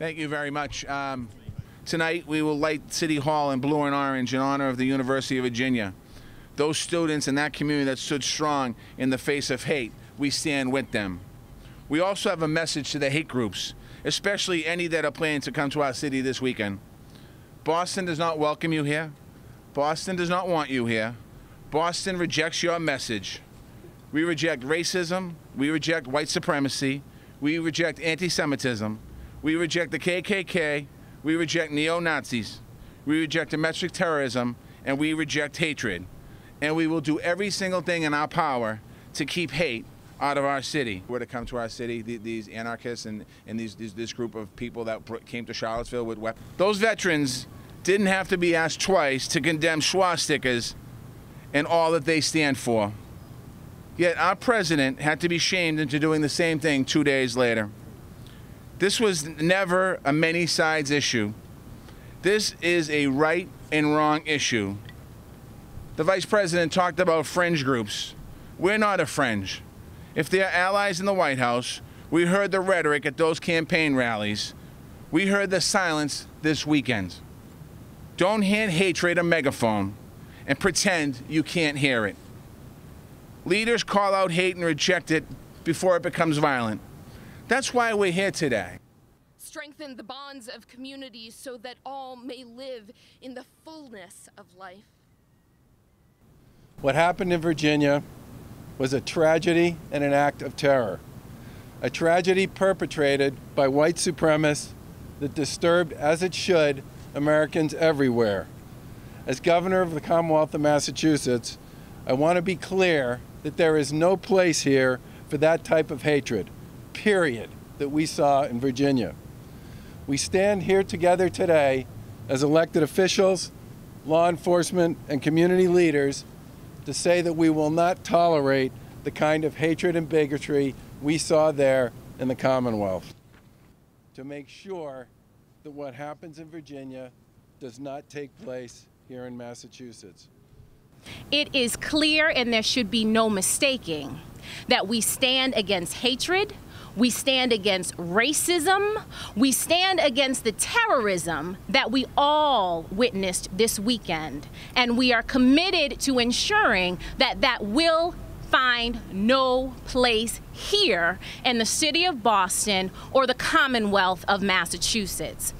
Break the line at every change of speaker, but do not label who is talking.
Thank you very much. Tonight we will light City Hall in blue and orange in honor of the University of Virginia. Those students in that community that stood strong in the face of hate, we stand with them. We also have a message to the hate groups, especially any that are planning to come to our city this weekend. Boston does not welcome you here. Boston does not want you here. Boston rejects your message. We reject racism. We reject white supremacy. We reject anti-Semitism. We reject the KKK. We reject neo-Nazis. We reject domestic terrorism. And we reject hatred. And we will do every single thing in our power to keep hate out of our city. Were to come to our city, these anarchists and this group of people that came to Charlottesville with weapons. Those veterans didn't have to be asked twice to condemn swastikas and all that they stand for. Yet our president had to be shamed into doing the same thing 2 days later. This was never a many sides issue. This is a right and wrong issue. The vice president talked about fringe groups. We're not a fringe. If they're allies in the White House, we heard the rhetoric at those campaign rallies. We heard the silence this weekend. Don't hand hatred a megaphone and pretend you can't hear it. Leaders call out hate and reject it before it becomes violent. That's why we're here today.
Strengthen the bonds of communities so that all may live in the fullness of life.
What happened in Virginia was a tragedy and an act of terror. A tragedy perpetrated by white supremacists that disturbed, as it should, Americans everywhere. As governor of the Commonwealth of Massachusetts, I want to be clear that there is no place here for that type of hatred, period, that we saw in Virginia. We stand here together today as elected officials, law enforcement, and community leaders to say that we will not tolerate the kind of hatred and bigotry we saw there in the Commonwealth. To make sure that what happens in Virginia does not take place here in Massachusetts.
It is clear, and there should be no mistaking, that we stand against hatred, we stand against racism, we stand against the terrorism that we all witnessed this weekend, and we are committed to ensuring that that will find no place here in the city of Boston or the Commonwealth of Massachusetts.